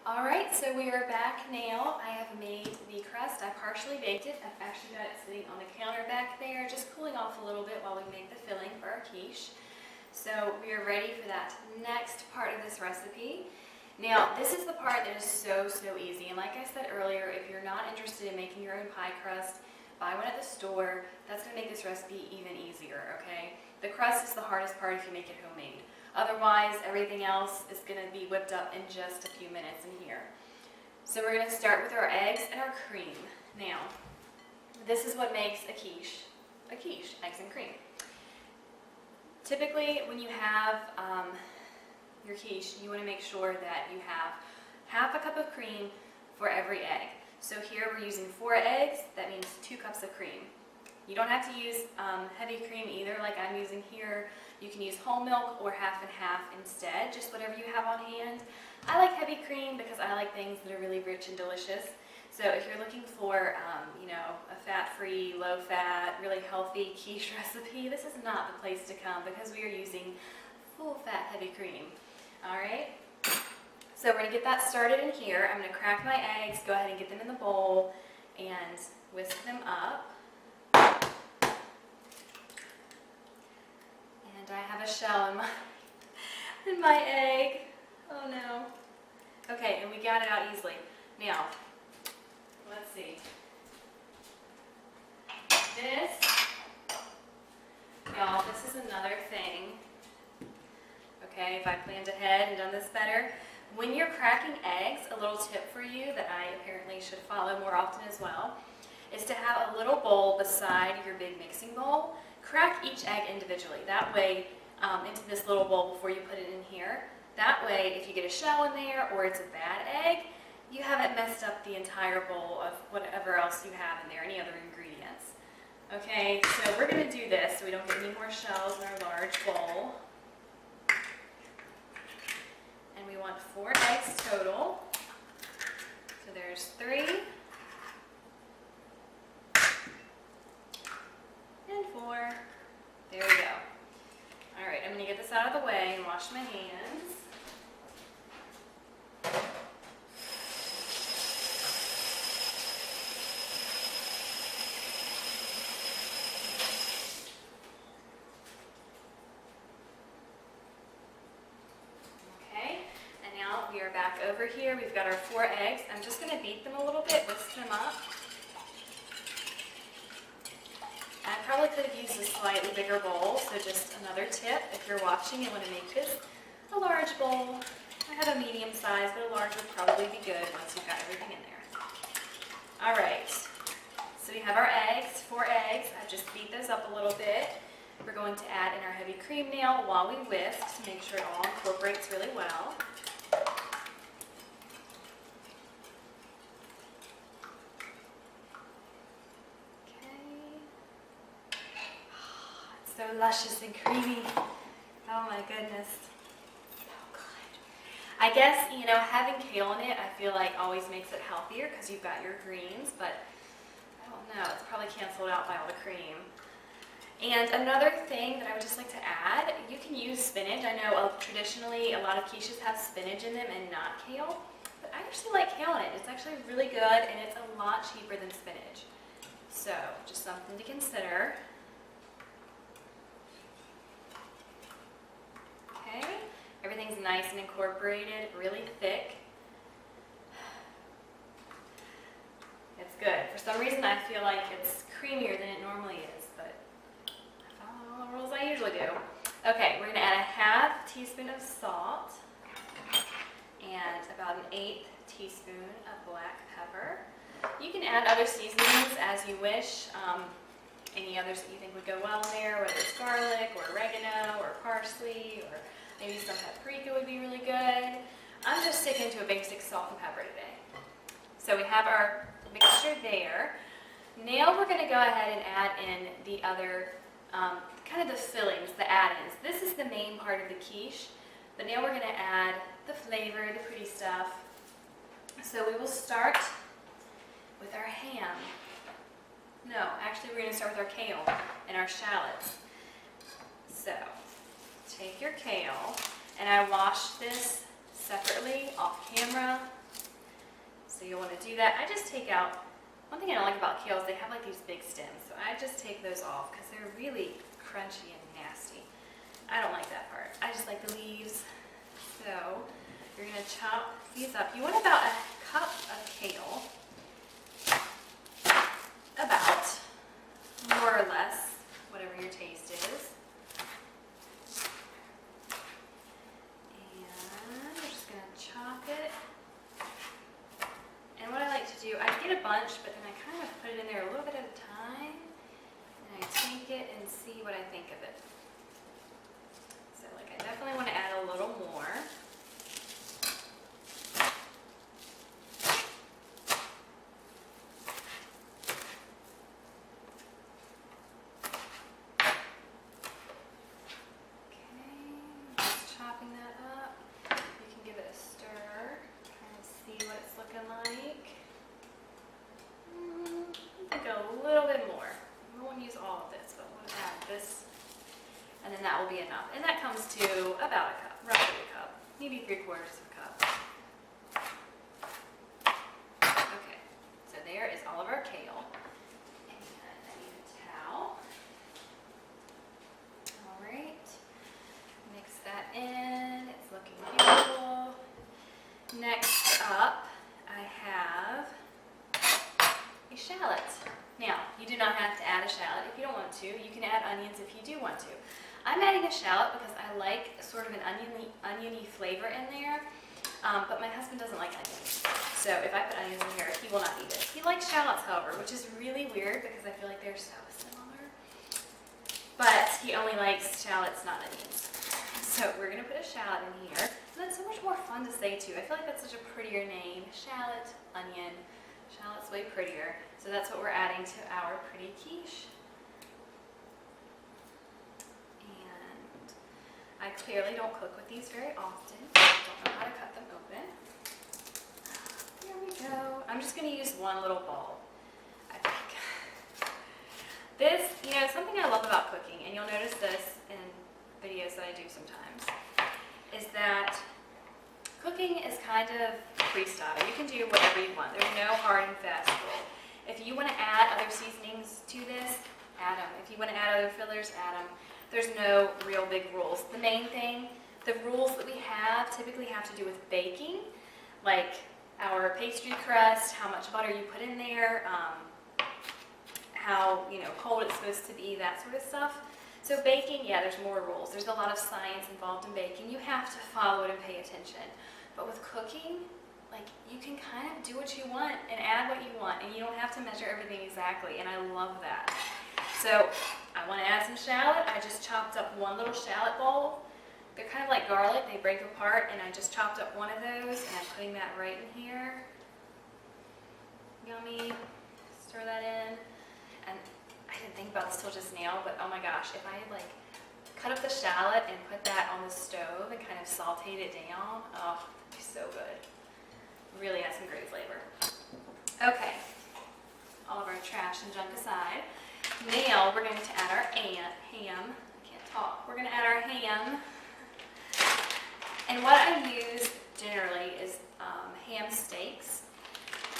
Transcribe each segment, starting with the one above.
Alright, so we are back now. I have made the crust. I partially baked it. I've actually got it sitting on the counter back there, just cooling off a little bit while we make the filling for our quiche. So we are ready for that next part of this recipe. Now, this is the part that is so easy. And like I said earlier, if you're not interested in making your own pie crust, buy one at the store. That's going to make this recipe even easier, okay? The crust is the hardest part if you make it homemade. Otherwise, everything else is going to be whipped up in just a few minutes in here. So we're going to start with our eggs and our cream. Now, this is what makes a quiche, eggs and cream. Typically, when you have your quiche, you want to make sure that you have half a cup of cream for every egg. So here we're using 4 eggs, that means 2 cups of cream. You don't have to use heavy cream either like I'm using here. You can use whole milk or half and half instead, just whatever you have on hand. I like heavy cream because I like things that are really rich and delicious. So if you're looking for, a fat-free, low-fat, really healthy quiche recipe, this is not the place to come because we are using full-fat heavy cream. All right? So we're going to get that started in here. I'm going to crack my eggs, go ahead and get them in the bowl, and whisk them up. And I have a shell in my egg. Oh no. Okay, and we got it out easily. Now, let's see. Y'all, this is another thing. Okay, if I planned ahead and done this better. When you're cracking eggs, a little tip for you that I apparently should follow more often as well, is to have a little bowl beside your big mixing bowl. Crack each egg individually. That way, into this little bowl before you put it in here. That way, if you get a shell in there or it's a bad egg, you haven't messed up the entire bowl of whatever else you have in there, any other ingredients. Okay, so we're going to do this so we don't get any more shells in our large bowl. And we want 4 eggs total. So there's 3. And 4. There we go. All right, I'm going to get this out of the way and wash my hands. Okay, and now we are back over here. We've got our 4 eggs. I'm just going to beat them a little bit, whisk them up. I probably could have used a slightly bigger bowl, so just another tip if you're watching and want to make this a large bowl. I have a medium size, but a large would probably be good once you've got everything in there. All right, so we have our eggs, 4 eggs. I've just beat those up a little bit. We're going to add in our heavy cream now while we whisk to make sure it all incorporates really well. So luscious and creamy. Oh my goodness. So good. I guess, having kale in it, I feel like always makes it healthier because you've got your greens, but I don't know, it's probably canceled out by all the cream. And another thing that I would just like to add, you can use spinach. I know traditionally a lot of quiches have spinach in them and not kale, but I actually like kale in it. It's actually really good and it's a lot cheaper than spinach. So just something to consider. Okay, everything's nice and incorporated, really thick. It's good. For some reason I feel like it's creamier than it normally is, but I follow all the rules I usually do. Okay, we're going to add a half teaspoon of salt and about an 1/8 teaspoon of black pepper. You can add other seasonings as you wish. Any others that you think would go well in there, whether it's garlic or oregano or parsley or maybe some paprika would be really good. I'm just sticking to a basic salt and pepper today. So we have our mixture there. Now we're going to go ahead and add in the other, kind of the fillings, the add-ins. This is the main part of the quiche, but now we're going to add the flavor, the pretty stuff. So we will start with our ham. No, actually we're going to start with our kale and our shallots. So, take your kale, and I washed this separately off camera. So you'll want to do that. I just take out, one thing I don't like about kale is they have like these big stems. So I just take those off because they're really crunchy and nasty. I don't like that part. I just like the leaves. So you're going to chop these up. You want about a cup of kale, about, more or less, whatever your taste is. And we're just going to chop it. And what I like to do, I get a bunch, but then I kind of put it in there a little bit at a time. And I take it and see what I think of it. So like I definitely want to add a little more. And then that will be enough. And that comes to about a cup, roughly a cup, maybe 3/4 of a cup. Okay, so there is all of our kale. And I need a towel. All right, mix that in. It's looking beautiful. Next up, I have a shallot. Now, you do not have to add a shallot if you don't want to. You can add onions if you do want to. I'm adding a shallot because I like sort of an oniony flavor in there, but my husband doesn't like onions. So if I put onions in here, he will not eat it. He likes shallots, however, which is really weird because I feel like they're so similar. But he only likes shallots, not onions. So we're going to put a shallot in here. And that's so much more fun to say too. I feel like that's such a prettier name. Shallot, onion. Shallot's way prettier. So that's what we're adding to our pretty quiche. I clearly don't cook with these very often. I don't know how to cut them open. There we go. I'm just going to use one little ball, I think. This, you know, something I love about cooking, and you'll notice this in videos that I do sometimes, is that cooking is kind of freestyle. You can do whatever you want. There's no hard and fast rule. If you want to add other seasonings to this, add them. If you want to add other fillers, add them. There's no real big rules. The main thing, the rules that we have typically have to do with baking, like our pastry crust, how much butter you put in there, how cold it's supposed to be, that sort of stuff. So baking, yeah, there's more rules. There's a lot of science involved in baking. You have to follow it and pay attention. But with cooking, like, you can kind of do what you want and add what you want, and you don't have to measure everything exactly, and I love that. So I want to add some shallot. I just chopped up one little shallot bowl. They're kind of like garlic. They break apart, and I just chopped up one of those, and I'm putting that right in here. Yummy. Stir that in. And I didn't think about this till just now, but oh my gosh, if I had like cut up the shallot and put that on the stove and kind of sauteed it down, oh, that'd be so good. Really has some great flavor. Okay, all of our trash and junk aside. Now we're going to add our ham. I can't talk. We're going to add our ham. And what I use generally is ham steaks.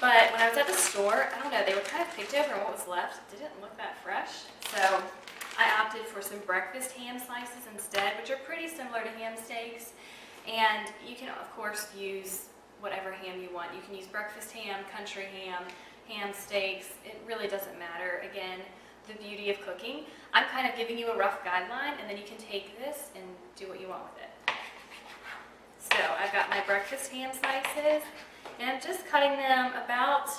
But when I was at the store, I don't know, they were kind of picked over and what was left didn't look that fresh. So I opted for some breakfast ham slices instead, which are pretty similar to ham steaks. And you can, of course, use whatever ham you want. You can use breakfast ham, country ham, ham steaks. It really doesn't matter. Again, the beauty of cooking. I'm kind of giving you a rough guideline, and then you can take this and do what you want with it. So I've got my breakfast ham slices, and I'm just cutting them about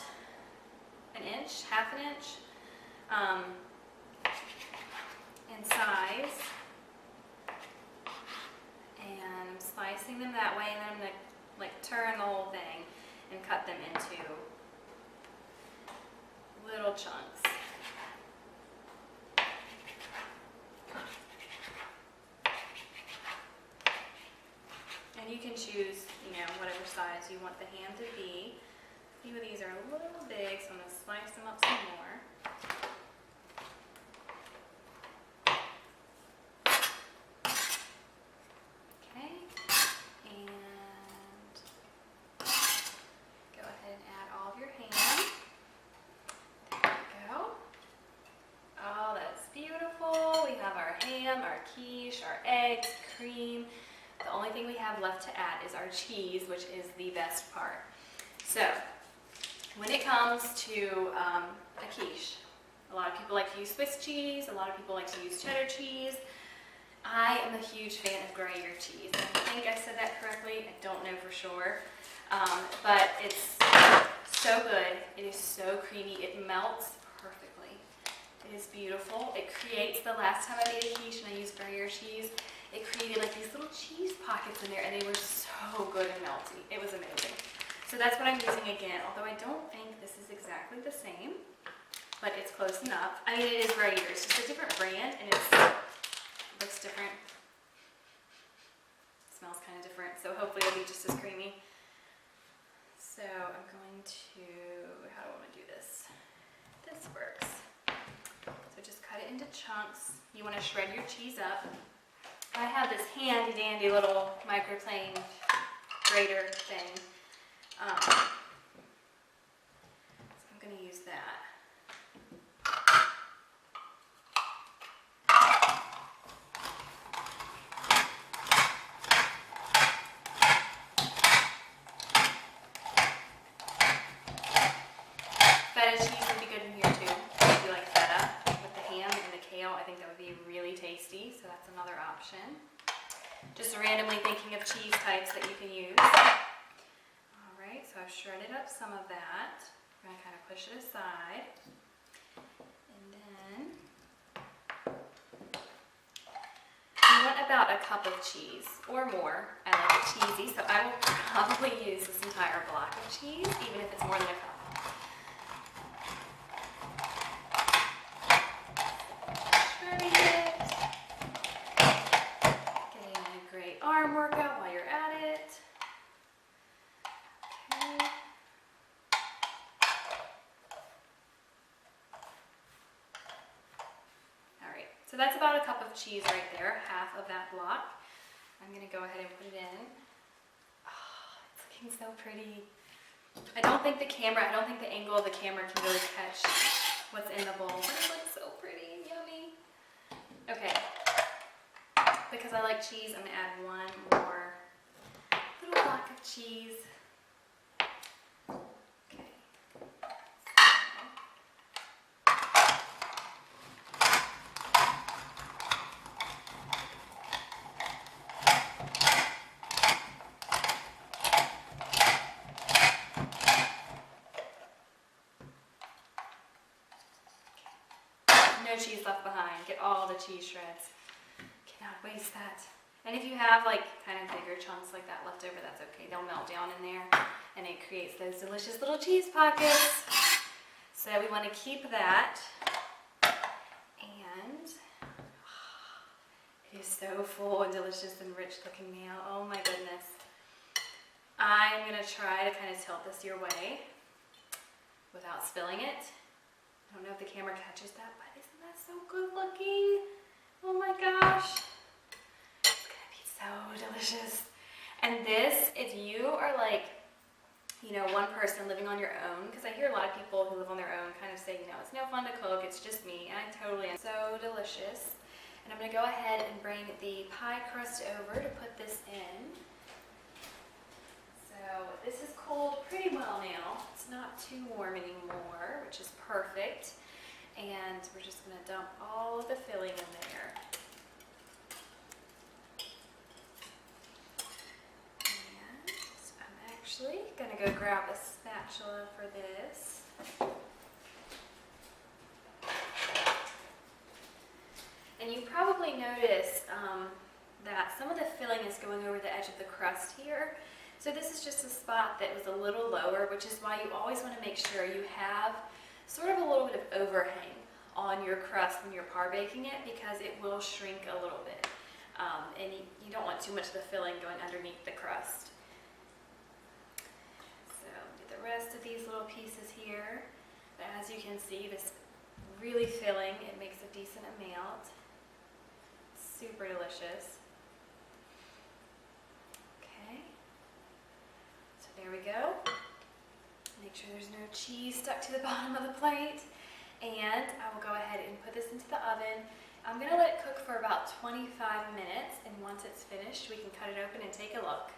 an inch, half an inch in size. And I'm slicing them that way, and then I'm going to like turn the whole thing and cut them into little chunks. And you can choose, whatever size you want the ham to be. A few of these are a little big, so I'm going to slice them up some more. Okay, and go ahead and add thing we have left to add is our cheese, which is the best part. So, when it comes to a quiche, a lot of people like to use Swiss cheese, a lot of people like to use cheddar cheese. I am a huge fan of Gruyere cheese. I think I said that correctly. I don't know for sure. But it's so good. It is so creamy. It melts perfectly. It is beautiful. It creates, the last time I made a quiche and I used Gruyere cheese, it created like these little cheese pockets in there, and they were so good and melty. It was amazing. So that's what I'm using again, although I don't think this is exactly the same, but it's close enough. I mean, it is Gruyere. It's just a different brand, and it looks different. It smells kind of different, so hopefully it'll be just as creamy. So I'm going to, how do I want to do this? This works. So just cut it into chunks. You want to shred your cheese up. I have this handy dandy little microplane grater thing. So I'm going to use that. Feta cheese would be good in here too. If you like feta with the ham and the kale, I think that would be really tasty. So that's another option. Just randomly thinking of cheese types that you can use. Alright, so I've shredded up some of that. I'm going to kind of push it aside. And then you want about a cup of cheese or more. I like it cheesy, so I will probably use this entire block of cheese, even if it's more than a cup. Shredding it. Getting a great arm workout while you're at it. Okay. Alright, so that's about a cup of cheese right there, half of that block. I'm going to go ahead and put it in. Oh, it's looking so pretty. I don't think the angle of the camera can really catch what's in the bowl, but it looks so pretty and yummy. Okay, because I like cheese, I'm going to add one more little block of cheese. Okay. No cheese left behind. Get all the cheese shreds. Cannot waste that. And if you have like kind of bigger chunks like that left over, that's okay. They'll melt down in there and it creates those delicious little cheese pockets. So we want to keep that. And it is so full and delicious and rich looking now. Oh my goodness. I'm going to try to kind of tilt this your way without spilling it. I don't know if the camera catches that, but isn't that so good looking? Oh my gosh. It's gonna be so delicious. And this, if you are like, you know, one person living on your own, because I hear a lot of people who live on their own kind of say, you know, it's no fun to cook, it's just me, and I totally am. So delicious. And I'm gonna go ahead and bring the pie crust over to put this in. So this is cooled pretty well now. It's not too warm anymore, which is perfect. And we're just going to dump all of the filling in there. And I'm actually going to go grab a spatula for this. And you probably noticed that some of the filling is going over the edge of the crust here. So this is just a spot that was a little lower, which is why you always want to make sure you have sort of a little bit of overhang on your crust when you're par baking it, because it will shrink a little bit. And you don't want too much of the filling going underneath the crust. So get the rest of these little pieces here. But as you can see, this really filling, it makes a decent amount. Super delicious. There we go. Make sure there's no cheese stuck to the bottom of the plate. And I will go ahead and put this into the oven I'm gonna let it cook for about 25 minutes, and once it's finished, we can cut it open and take a look.